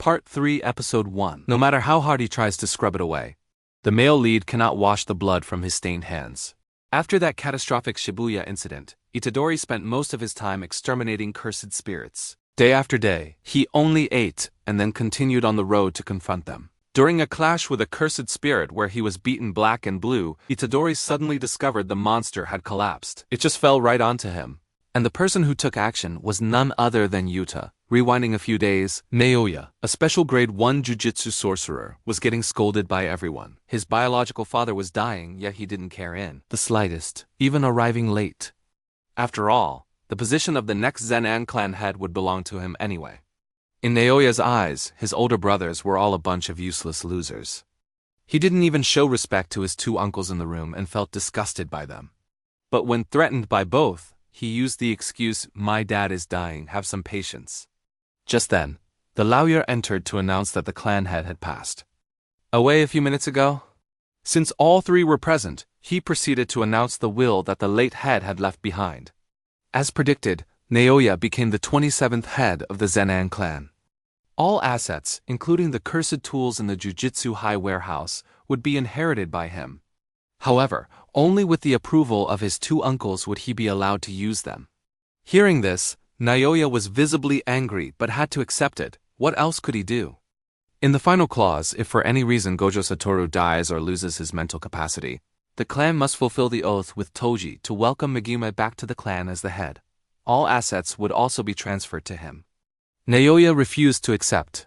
Part 3 Episode 1. No matter how hard he tries to scrub it away, the male lead cannot wash the blood from his stained hands. After that catastrophic Shibuya incident, Itadori spent most of his time exterminating cursed spirits. Day after day, he only ate and then continued on the road to confront them. During a clash with a cursed spirit where he was beaten black and blue, Itadori suddenly discovered the monster had collapsed. It just fell right onto him. And the person who took action was none other than Yuta. Rewinding a few days, Naoya, a special grade 1 Jujutsu sorcerer, was getting scolded by everyone. His biological father was dying, yet he didn't care in the slightest, even arriving late. After all, the position of the next Zenan clan head would belong to him anyway. In Naoya's eyes, his older brothers were all a bunch of useless losers. He didn't even show respect to his two uncles in the room and felt disgusted by them. But when threatened by both, he used the excuse, "My dad is dying, have some patience." Just then, the lawyer entered to announce that the clan head had passed away a few minutes ago. Since all three were present, he proceeded to announce the will that the late head had left behind. As predicted, Naoya became the 27th head of the Zenan clan. All assets, including the cursed tools in the Jujutsu High Warehouse, would be inherited by him. However, only with the approval of his two uncles would he be allowed to use them. Hearing this, Naoya was visibly angry but had to accept it. What else could he do? In the final clause, if for any reason Gojo Satoru dies or loses his mental capacity, the clan must fulfill the oath with Toji to welcome Megumi back to the clan as the head. All assets would also be transferred to him. Naoya refused to accept.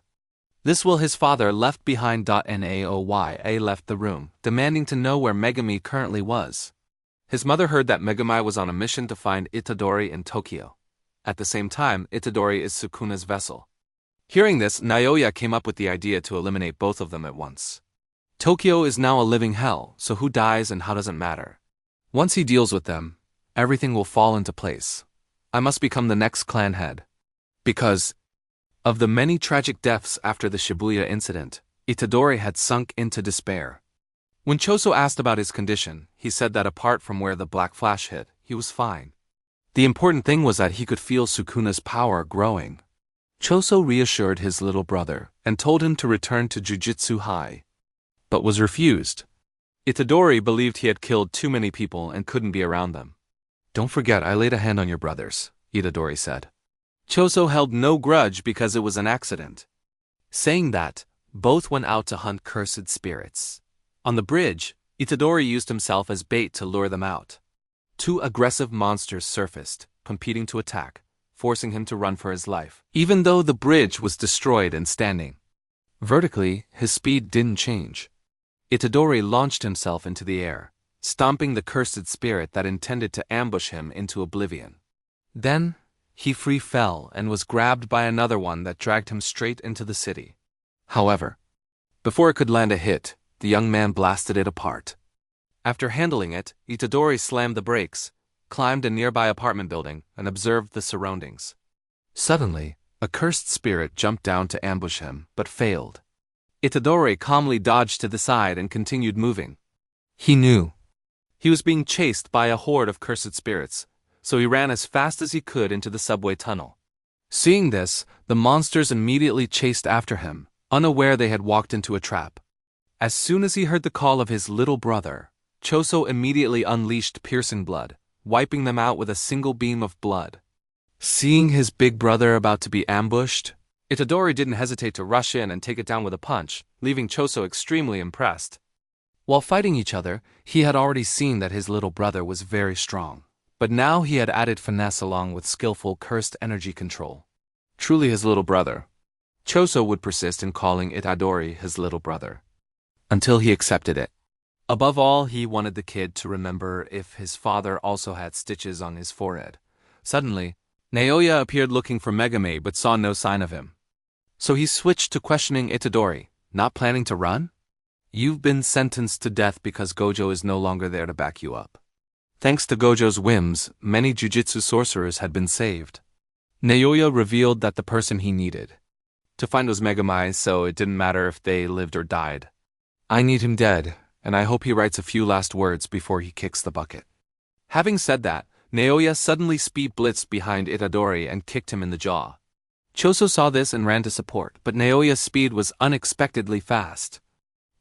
This will his father left behind. Naoya left the room, demanding to know where Megumi currently was. His mother heard that Megumi was on a mission to find Itadori in Tokyo. At the same time, Itadori is Sukuna's vessel. Hearing this, Naoya came up with the idea to eliminate both of them at once. Tokyo is now a living hell, so who dies and how doesn't matter. Once he deals with them, everything will fall into place. I must become the next clan head. Because of the many tragic deaths after the Shibuya incident, Itadori had sunk into despair. When Choso asked about his condition, he said that apart from where the black flash hit, he was fine. The important thing was that he could feel Sukuna's power growing. Choso reassured his little brother and told him to return to Jujutsu High, but was refused. Itadori believed he had killed too many people and couldn't be around them. "Don't forget, I laid a hand on your brothers," Itadori said. Choso held no grudge because it was an accident. Saying that, both went out to hunt cursed spirits. On the bridge, Itadori used himself as bait to lure them out. Two aggressive monsters surfaced, competing to attack, forcing him to run for his life. Even though the bridge was destroyed and standing vertically, his speed didn't change. Itadori launched himself into the air, stomping the cursed spirit that intended to ambush him into oblivion. Then, he free fell and was grabbed by another one that dragged him straight into the city. However, before it could land a hit, the young man blasted it apart. After handling it, Itadori slammed the brakes, climbed a nearby apartment building, and observed the surroundings. Suddenly, a cursed spirit jumped down to ambush him, but failed. Itadori calmly dodged to the side and continued moving. He knew he was being chased by a horde of cursed spirits, so he ran as fast as he could into the subway tunnel. Seeing this, the monsters immediately chased after him, unaware they had walked into a trap. As soon as he heard the call of his little brother, Choso immediately unleashed piercing blood, wiping them out with a single beam of blood. Seeing his big brother about to be ambushed, Itadori didn't hesitate to rush in and take it down with a punch, leaving Choso extremely impressed. While fighting each other, he had already seen that his little brother was very strong, but now he had added finesse along with skillful cursed energy control. Truly his little brother. Choso would persist in calling Itadori his little brother, until he accepted it. Above all, he wanted the kid to remember if his father also had stitches on his forehead. Suddenly, Naoya appeared looking for Megumi but saw no sign of him. So he switched to questioning Itadori. "Not planning to run? You've been sentenced to death because Gojo is no longer there to back you up." Thanks to Gojo's whims, many Jujutsu sorcerers had been saved. Naoya revealed that the person he needed to find was Megumi, so it didn't matter if they lived or died. "I need him dead, and I hope he writes a few last words before he kicks the bucket." Having said that, Naoya suddenly speed blitzed behind Itadori and kicked him in the jaw. Choso saw this and ran to support, but Naoya's speed was unexpectedly fast.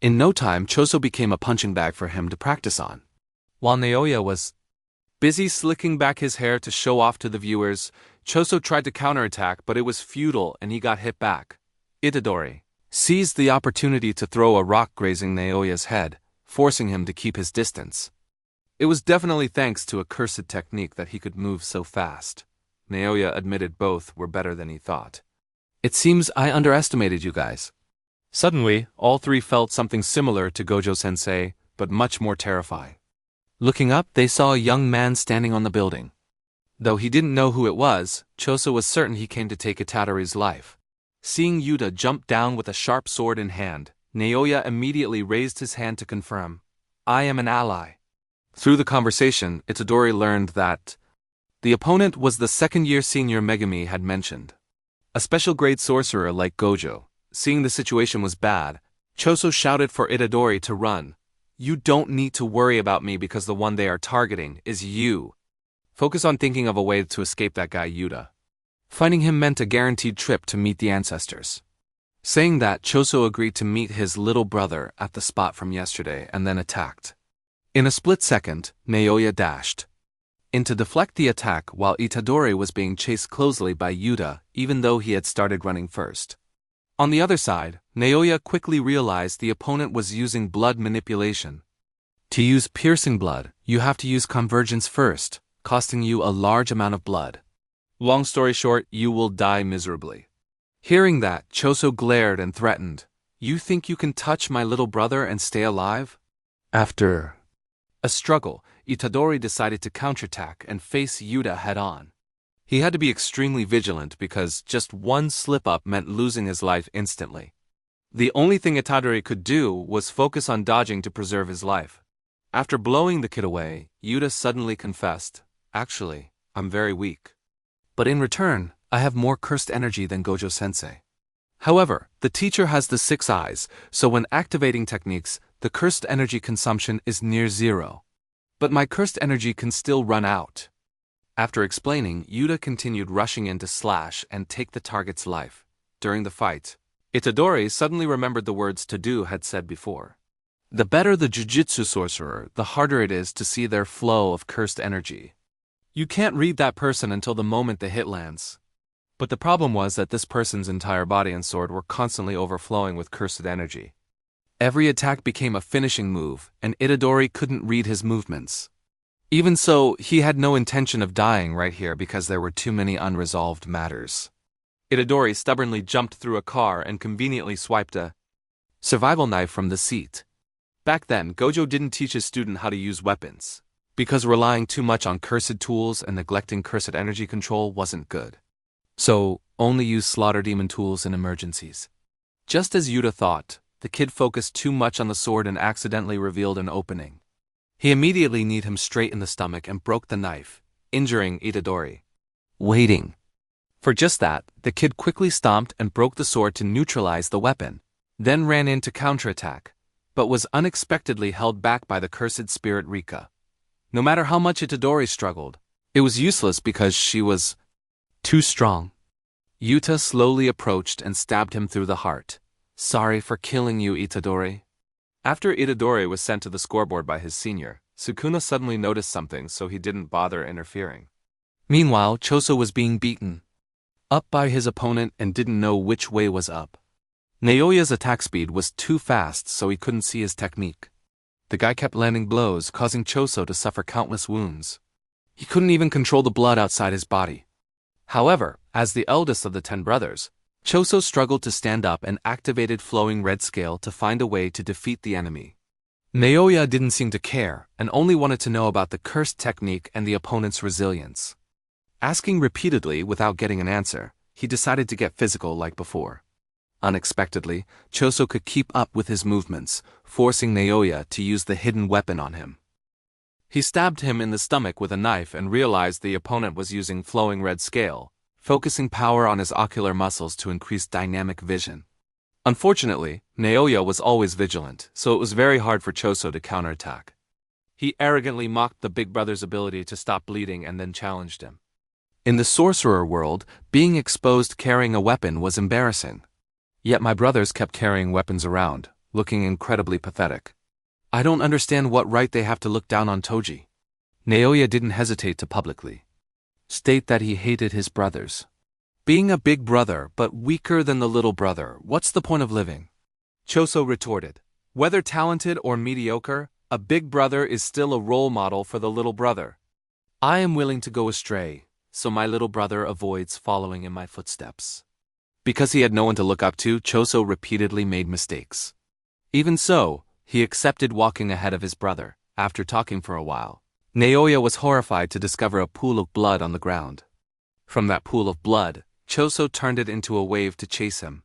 In no time, Choso became a punching bag for him to practice on. While Naoya was busy slicking back his hair to show off to the viewers, Choso tried to counterattack, but it was futile and he got hit back. Itadori seized the opportunity to throw a rock grazing Naoya's head, forcing him to keep his distance. It was definitely thanks to a cursed technique that he could move so fast. Naoya admitted both were better than he thought. It seems I underestimated you guys. Suddenly, all three felt something similar to Gojo-sensei, but much more terrifying. Looking up, they saw a young man standing on the building. Though he didn't know who it was, Choso was certain he came to take Itadori's life. Seeing Yuta jump down with a sharp sword in hand, Naoya immediately raised his hand to confirm, "I am an ally." Through the conversation, Itadori learned that the opponent was the second-year senior Megumi had mentioned. A special-grade sorcerer like Gojo. Seeing the situation was bad, Choso shouted for Itadori to run. "You don't need to worry about me because the one they are targeting is you. Focus on thinking of a way to escape that guy Yuta." Finding him meant a guaranteed trip to meet the ancestors. Saying that, Choso agreed to meet his little brother at the spot from yesterday and then attacked. In a split second, Naoya dashed in to deflect the attack while Itadori was being chased closely by Yuta, even though he had started running first. On the other side, Naoya quickly realized the opponent was using blood manipulation. To use piercing blood, you have to use convergence first, costing you a large amount of blood. Long story short, you will die miserably. Hearing that, Choso glared and threatened, "You think you can touch my little brother and stay alive?" After a struggle, Itadori decided to counterattack and face Yuta head-on. He had to be extremely vigilant because just one slip-up meant losing his life instantly. The only thing Itadori could do was focus on dodging to preserve his life. After blowing the kid away, Yuta suddenly confessed, "Actually, I'm very weak. But in return, I have more cursed energy than Gojo-sensei." However, the teacher has the 6 eyes, so when activating techniques, the cursed energy consumption is near zero. But my cursed energy can still run out. After explaining, Yuta continued rushing in to slash and take the target's life. During the fight, Itadori suddenly remembered the words Tadu had said before. The better the Jujutsu sorcerer, the harder it is to see their flow of cursed energy. You can't read that person until the moment the hit lands. But the problem was that this person's entire body and sword were constantly overflowing with cursed energy. Every attack became a finishing move, and Itadori couldn't read his movements. Even so, he had no intention of dying right here because there were too many unresolved matters. Itadori stubbornly jumped through a car and conveniently swiped a survival knife from the seat. Back then, Gojo didn't teach his student how to use weapons, because relying too much on cursed tools and neglecting cursed energy control wasn't good. So, only use slaughter demon tools in emergencies. Just as Yuta thought, the kid focused too much on the sword and accidentally revealed an opening. He immediately kneed him straight in the stomach and broke the knife, injuring Itadori. Waiting for just that, the kid quickly stomped and broke the sword to neutralize the weapon, then ran in to counterattack, but was unexpectedly held back by the cursed spirit Rika. No matter how much Itadori struggled, it was useless because she was too strong. Yuta slowly approached and stabbed him through the heart. "Sorry for killing you, Itadori." After Itadori was sent to the scoreboard by his senior, Sukuna suddenly noticed something, so he didn't bother interfering. Meanwhile, Choso was being beaten up by his opponent and didn't know which way was up. Naoya's attack speed was too fast, so he couldn't see his technique. The guy kept landing blows, causing Choso to suffer countless wounds. He couldn't even control the blood outside his body. However, as the eldest of the 10 brothers, Choso struggled to stand up and activated Flowing Red Scale to find a way to defeat the enemy. Naoya didn't seem to care and only wanted to know about the cursed technique and the opponent's resilience. Asking repeatedly without getting an answer, he decided to get physical like before. Unexpectedly, Choso could keep up with his movements, forcing Naoya to use the hidden weapon on him. He stabbed him in the stomach with a knife and realized the opponent was using Flowing Red Scale, focusing power on his ocular muscles to increase dynamic vision. Unfortunately, Naoya was always vigilant, so it was very hard for Choso to counterattack. He arrogantly mocked the big brother's ability to stop bleeding and then challenged him. In the sorcerer world, being exposed carrying a weapon was embarrassing. Yet my brothers kept carrying weapons around, looking incredibly pathetic. I don't understand what right they have to look down on Toji. Naoya didn't hesitate to publicly state that he hated his brothers. Being a big brother but weaker than the little brother, what's the point of living? Choso retorted. Whether talented or mediocre, a big brother is still a role model for the little brother. I am willing to go astray, so my little brother avoids following in my footsteps. Because he had no one to look up to, Choso repeatedly made mistakes. Even so, he accepted walking ahead of his brother. After talking for a while, Naoya was horrified to discover a pool of blood on the ground. From that pool of blood, Choso turned it into a wave to chase him.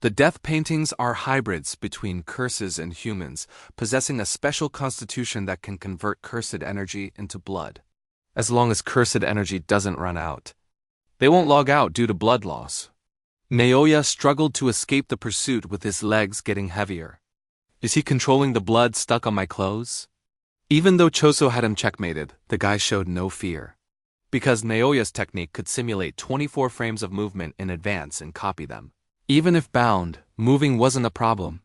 The death paintings are hybrids between curses and humans, possessing a special constitution that can convert cursed energy into blood. As long as cursed energy doesn't run out, they won't log out due to blood loss. Naoya struggled to escape the pursuit with his legs getting heavier. Is he controlling the blood stuck on my clothes? Even though Choso had him checkmated, the guy showed no fear. Because Naoya's technique could simulate 24 frames of movement in advance and copy them. Even if bound, moving wasn't a problem.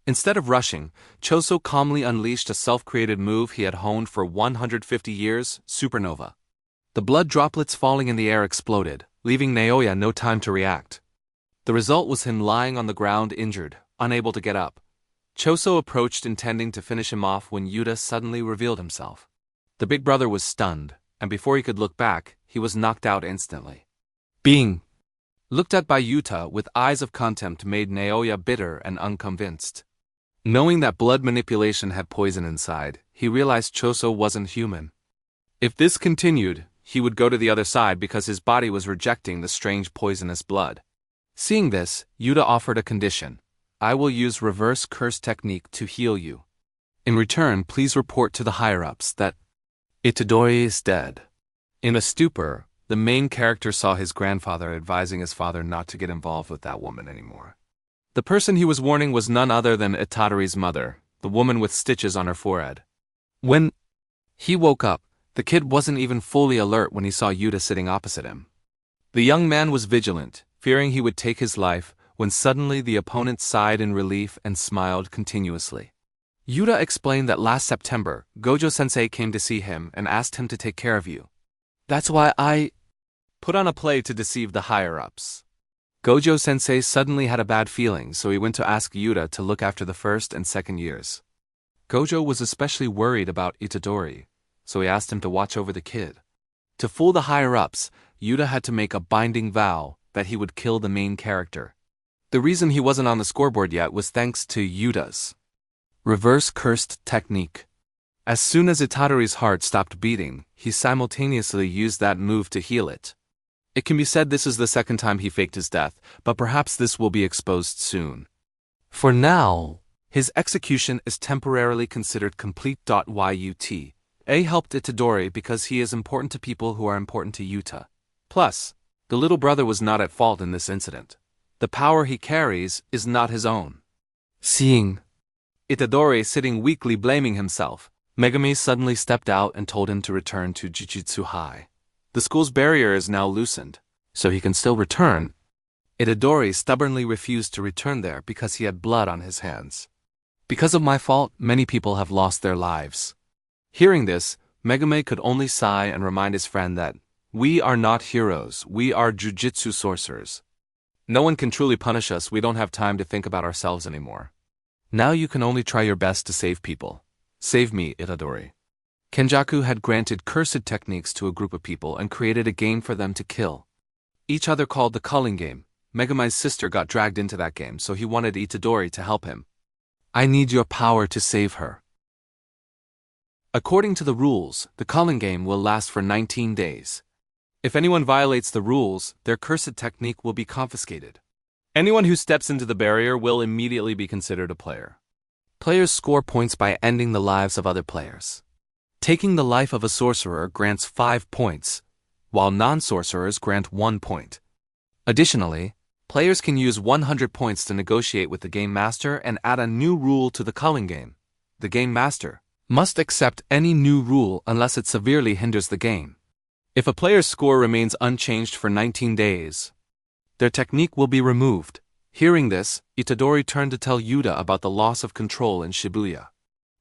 Instead of rushing, Choso calmly unleashed a self-created move he had honed for 150 years, Supernova. The blood droplets falling in the air exploded, leaving Naoya no time to react. The result was him lying on the ground injured, unable to get up. Choso approached intending to finish him off when Yuta suddenly revealed himself. The big brother was stunned, and before he could look back, he was knocked out instantly. Being looked at by Yuta with eyes of contempt made Naoya bitter and unconvinced. Knowing that blood manipulation had poison inside, he realized Choso wasn't human. If this continued, he would go to the other side because his body was rejecting the strange poisonous blood. Seeing this, Yuta offered a condition. I will use reverse curse technique to heal you. In return, please report to the higher-ups that Itadori is dead. In a stupor, the main character saw his grandfather advising his father not to get involved with that woman anymore. The person he was warning was none other than Itadori's mother, the woman with stitches on her forehead. When he woke up, the kid wasn't even fully alert when he saw Yuta sitting opposite him. The young man was vigilant, fearing he would take his life, when suddenly the opponent sighed in relief and smiled continuously. Yuta explained that last September, Gojo-sensei came to see him and asked him to take care of you. That's why I put on a play to deceive the higher-ups. Gojo-sensei suddenly had a bad feeling, so he went to ask Yuta to look after the first and second years. Gojo was especially worried about Itadori, so he asked him to watch over the kid. To fool the higher-ups, Yuta had to make a binding vow that he would kill the main character. The reason he wasn't on the scoreboard yet was thanks to Yuta's reverse cursed technique. As soon as Itadori's heart stopped beating, he simultaneously used that move to heal it. It can be said this is the second time he faked his death, but perhaps this will be exposed soon. For now, his execution is temporarily considered complete. Yuta helped Itadori because he is important to people who are important to Yuta. Plus, the little brother was not at fault in this incident. The power he carries is not his own. Seeing Itadori sitting weakly blaming himself, Megumi suddenly stepped out and told him to return to Jujutsu High. The school's barrier is now loosened, so he can still return. Itadori stubbornly refused to return there because he had blood on his hands. Because of my fault, many people have lost their lives. Hearing this, Megumi could only sigh and remind his friend that we are not heroes, we are jujutsu sorcerers. No one can truly punish us, we don't have time to think about ourselves anymore. Now you can only try your best to save people. Save me, Itadori. Kenjaku had granted cursed techniques to a group of people and created a game for them to kill each other called the Culling Game. Megumi's sister got dragged into that game, so he wanted Itadori to help him. I need your power to save her. According to the rules, the Culling Game will last for 19 days. If anyone violates the rules, their cursed technique will be confiscated. Anyone who steps into the barrier will immediately be considered a player. Players score points by ending the lives of other players. Taking the life of a sorcerer grants 5 points, while non-sorcerers grant 1 point. Additionally, players can use 100 points to negotiate with the Game Master and add a new rule to the Culling Game. The Game Master must accept any new rule unless it severely hinders the game. If a player's score remains unchanged for 19 days, their technique will be removed. Hearing this, Itadori turned to tell Yuta about the loss of control in Shibuya.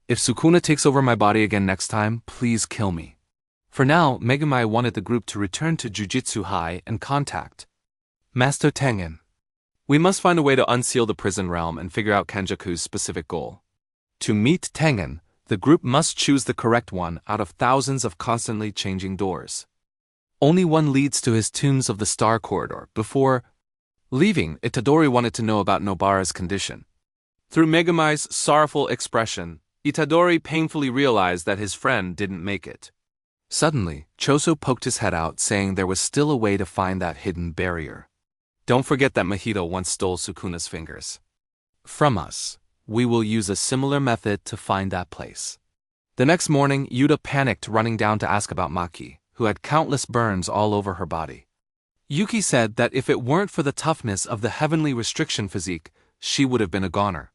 If Sukuna takes over my body again next time, please kill me. For now, Megumi wanted the group to return to Jujutsu High and contact Master Tengen. We must find a way to unseal the prison realm and figure out Kenjaku's specific goal. To meet Tengen, the group must choose the correct one out of thousands of constantly changing doors. Only one leads to his Tombs of the Star Corridor. Before leaving, Itadori wanted to know about Nobara's condition. Through Megumi's sorrowful expression, Itadori painfully realized that his friend didn't make it. Suddenly, Choso poked his head out, saying there was still a way to find that hidden barrier. Don't forget that Mahito once stole Sukuna's fingers from us. We will use a similar method to find that place. The next morning, Yuta panicked, running down to ask about Maki, who had countless burns all over her body. Yuki said that if it weren't for the toughness of the heavenly restriction physique, she would have been a goner.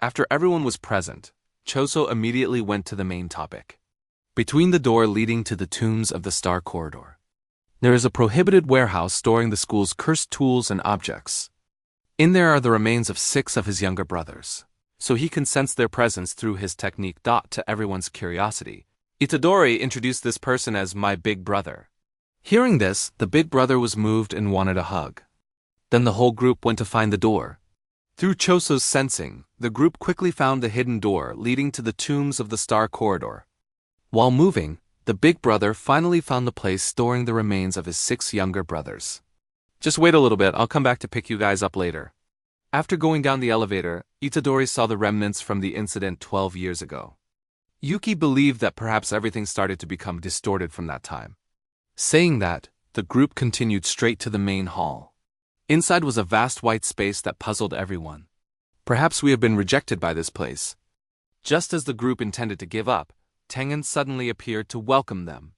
After everyone was present, Choso immediately went to the main topic. Between the door leading to the Tombs of the Star Corridor, there is a prohibited warehouse storing the school's cursed tools and objects. In there are the remains of 6 of his younger brothers, so he can sense their presence through his technique. To everyone's curiosity, Itadori introduced this person as my big brother. Hearing this, the big brother was moved and wanted a hug. Then the whole group went to find the door. Through Choso's sensing, the group quickly found the hidden door leading to the Tombs of the Star Corridor. While moving, the big brother finally found the place storing the remains of his 6 younger brothers. Just wait a little bit, I'll come back to pick you guys up later. After going down the elevator, Itadori saw the remnants from the incident 12 years ago. Yuki believed that perhaps everything started to become distorted from that time. Saying that, the group continued straight to the main hall. Inside was a vast white space that puzzled everyone. Perhaps we have been rejected by this place. Just as the group intended to give up, Tengen suddenly appeared to welcome them.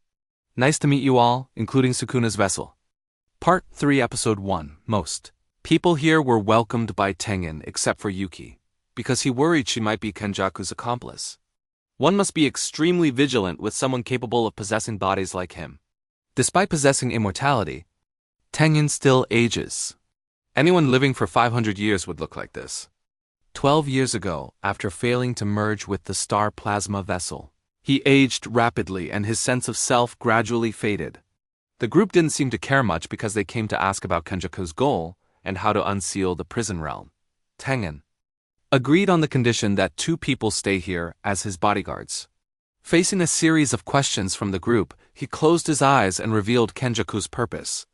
Nice to meet you all, including Sukuna's vessel. Part 3 Episode 1 Most people here were welcomed by Tengen except for Yuki, because he worried she might be Kenjaku's accomplice. One must be extremely vigilant with someone capable of possessing bodies like him. Despite possessing immortality, Tengen still ages. Anyone living for 500 years would look like this. 12 years ago, after failing to merge with the star plasma vessel, he aged rapidly and his sense of self gradually faded. The group didn't seem to care much because they came to ask about Kenjaku's goal and how to unseal the prison realm. Tengen agreed on the condition that 2 people stay here as his bodyguards. Facing a series of questions from the group, he closed his eyes and revealed Kenjaku's purpose.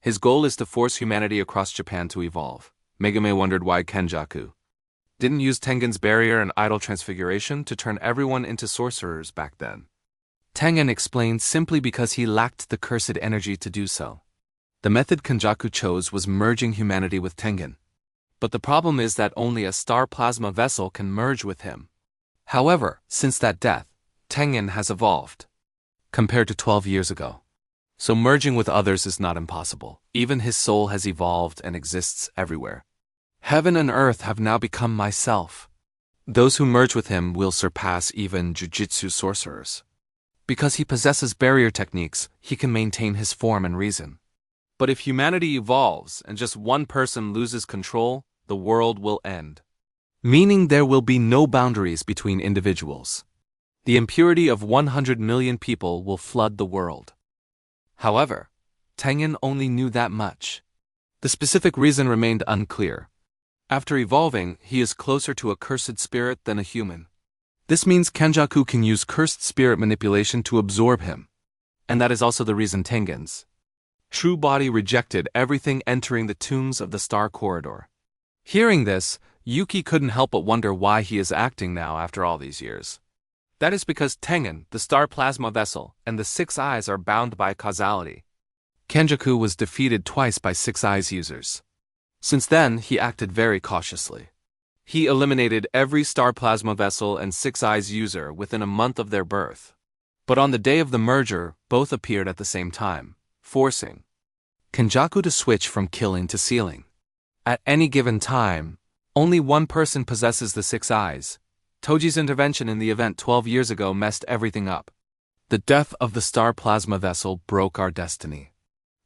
His goal is to force humanity across Japan to evolve. Megumi wondered why Kenjaku didn't use Tengen's barrier and idol transfiguration to turn everyone into sorcerers back then. Tengen explained simply because he lacked the cursed energy to do so. The method Kenjaku chose was merging humanity with Tengen. But the problem is that only a star plasma vessel can merge with him. However, since that death, Tengen has evolved, compared to 12 years ago. So merging with others is not impossible. Even his soul has evolved and exists everywhere. Heaven and earth have now become myself. Those who merge with him will surpass even Jujutsu sorcerers. Because he possesses barrier techniques, he can maintain his form and reason. But if humanity evolves and just one person loses control, the world will end. Meaning there will be no boundaries between individuals. The impurity of 100 million people will flood the world. However, Tengen only knew that much. The specific reason remained unclear. After evolving, he is closer to a cursed spirit than a human. This means Kenjaku can use cursed spirit manipulation to absorb him. And that is also the reason Tengen's true body rejected everything entering the Tombs of the Star Corridor. Hearing this, Yuki couldn't help but wonder why he is acting now after all these years. That is because Tengen, the star plasma vessel, and the 6 eyes are bound by causality. Kenjaku was defeated twice by 6 eyes users. Since then, he acted very cautiously. He eliminated every star plasma vessel and 6 eyes user within a month of their birth. But on the day of the merger, both appeared at the same time, forcing Kenjaku to switch from killing to sealing. At any given time, only one person possesses the 6 eyes. Toji's intervention in the event 12 years ago messed everything up. The death of the star plasma vessel broke our destiny.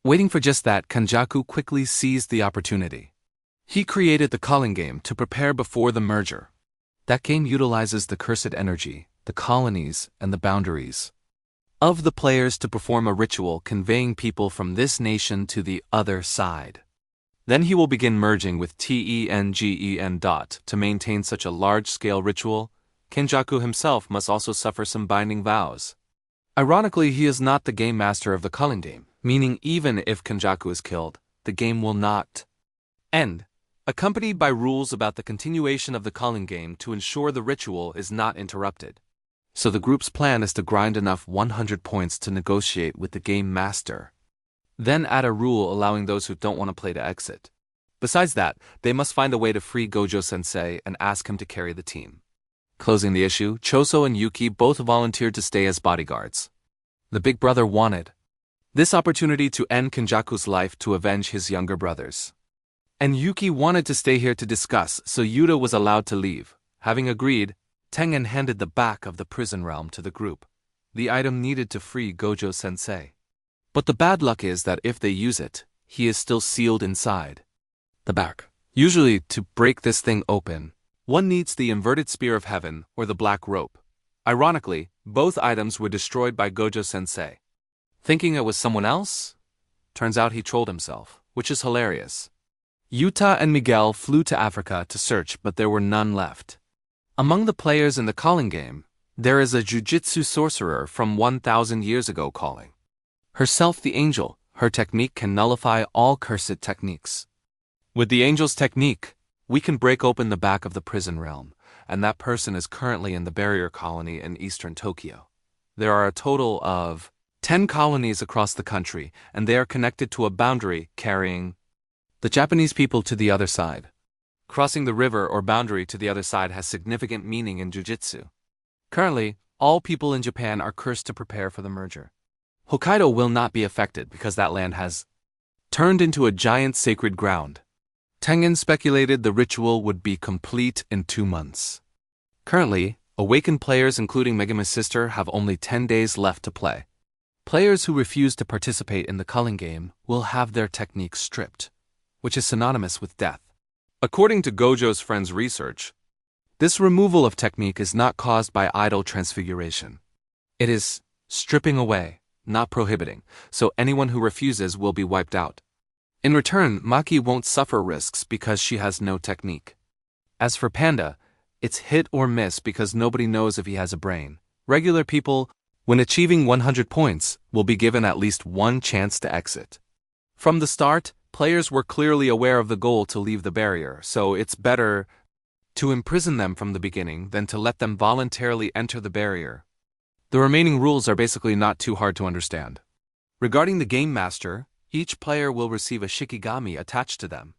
Waiting for just that, Kanjaku quickly seized the opportunity. He created the Culling Game to prepare before the merger. That game utilizes the cursed energy, the colonies, and the boundaries of the players to perform a ritual conveying people from this nation to the other side. Then he will begin merging with Tengen. To maintain such a large-scale ritual, Kenjaku himself must also suffer some binding vows. Ironically, he is not the game master of the Culling Game, meaning even if Kenjaku is killed, the game will not end, accompanied by rules about the continuation of the Culling Game to ensure the ritual is not interrupted. So the group's plan is to grind enough 100 points to negotiate with the game master. Then add a rule allowing those who don't want to play to exit. Besides that, they must find a way to free Gojo-sensei and ask him to carry the team. Closing the issue, Choso and Yuki both volunteered to stay as bodyguards. The big brother wanted this opportunity to end Kenjaku's life to avenge his younger brothers. And Yuki wanted to stay here to discuss, so Yuta was allowed to leave. Having agreed, Tengen handed the back of the prison realm to the group, the item needed to free Gojo-sensei. But the bad luck is that if they use it, he is still sealed inside the back. Usually, to break this thing open, one needs the inverted spear of heaven or the black rope. Ironically, both items were destroyed by Gojo-sensei. Thinking it was someone else? Turns out he trolled himself, which is hilarious. Yuta and Miguel flew to Africa to search, but there were none left. Among the players in the Culling Game, there is a Jujutsu sorcerer from 1,000 years ago calling herself the Angel. Her technique can nullify all cursed techniques. With the Angel's technique, we can break open the back of the prison realm, and that person is currently in the barrier colony in eastern Tokyo. There are a total of 10 colonies across the country, and they are connected to a boundary carrying the Japanese people to the other side. Crossing the river or boundary to the other side has significant meaning in Jujutsu. Currently, all people in Japan are cursed to prepare for the merger. Hokkaido will not be affected because that land has turned into a giant sacred ground. Tengen speculated the ritual would be complete in 2 months. Currently, awakened players including Megumi's sister have only 10 days left to play. Players who refuse to participate in the Culling Game will have their technique stripped, which is synonymous with death. According to Gojo's friend's research, this removal of technique is not caused by idle transfiguration. It is stripping away, not prohibiting, so anyone who refuses will be wiped out. In return, Maki won't suffer risks because she has no technique. As for Panda, it's hit or miss because nobody knows if he has a brain. Regular people, when achieving 100 points, will be given at least one chance to exit. From the start, players were clearly aware of the goal to leave the barrier, so it's better to imprison them from the beginning than to let them voluntarily enter the barrier. The remaining rules are basically not too hard to understand. Regarding the Game Master, each player will receive a Shikigami attached to them.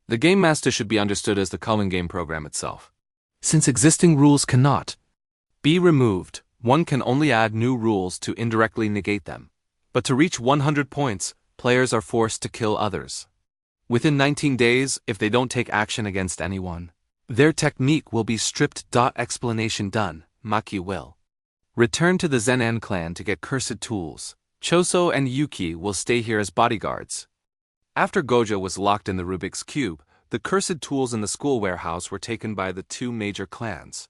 The Game Master should be understood as the Culling Game program itself. Since existing rules cannot be removed, one can only add new rules to indirectly negate them. But to reach 100 points, players are forced to kill others. Within 19 days, if they don't take action against anyone, their technique will be stripped. Explanation done. Maki will return to the Zenin clan to get cursed tools. Choso and Yuki will stay here as bodyguards. After Gojo was locked in the Rubik's Cube, the cursed tools in the school warehouse were taken by the 2 major clans.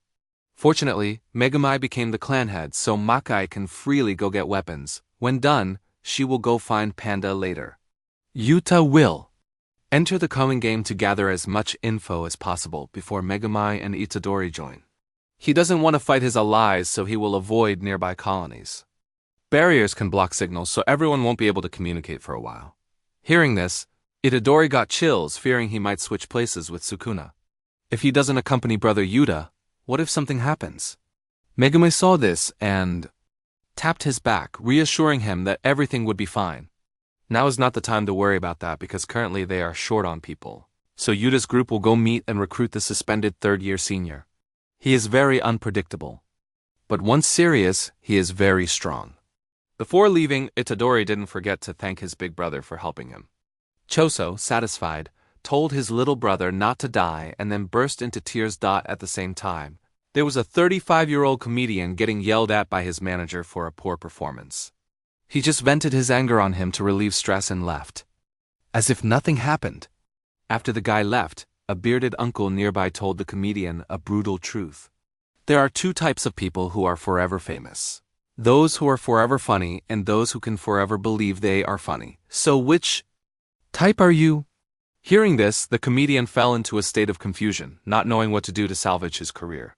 Fortunately, Megumi became the clan head, so Makai can freely go get weapons. When done, she will go find Panda later. Yuta will enter the Culling Game to gather as much info as possible before Megumi and Itadori join. He doesn't want to fight his allies, so he will avoid nearby colonies. Barriers can block signals, so everyone won't be able to communicate for a while. Hearing this, Itadori got chills, fearing he might switch places with Sukuna. If he doesn't accompany brother Yuta, what if something happens? Megumi saw this and tapped his back, reassuring him that everything would be fine. Now is not the time to worry about that because currently they are short on people. So Yuta's group will go meet and recruit the suspended third-year senior. He is very unpredictable. But once serious, he is very strong. Before leaving, Itadori didn't forget to thank his big brother for helping him. Choso, satisfied, told his little brother not to die and then burst into tears. At the same time, There was a 35-year-old comedian getting yelled at by his manager for a poor performance. He just vented his anger on him to relieve stress and left. As if nothing happened. After the guy left, a bearded uncle nearby told the comedian a brutal truth. There are two types of people who are forever famous. Those who are forever funny and those who can forever believe they are funny. So which type are you? Hearing this, the comedian fell into a state of confusion, not knowing what to do to salvage his career.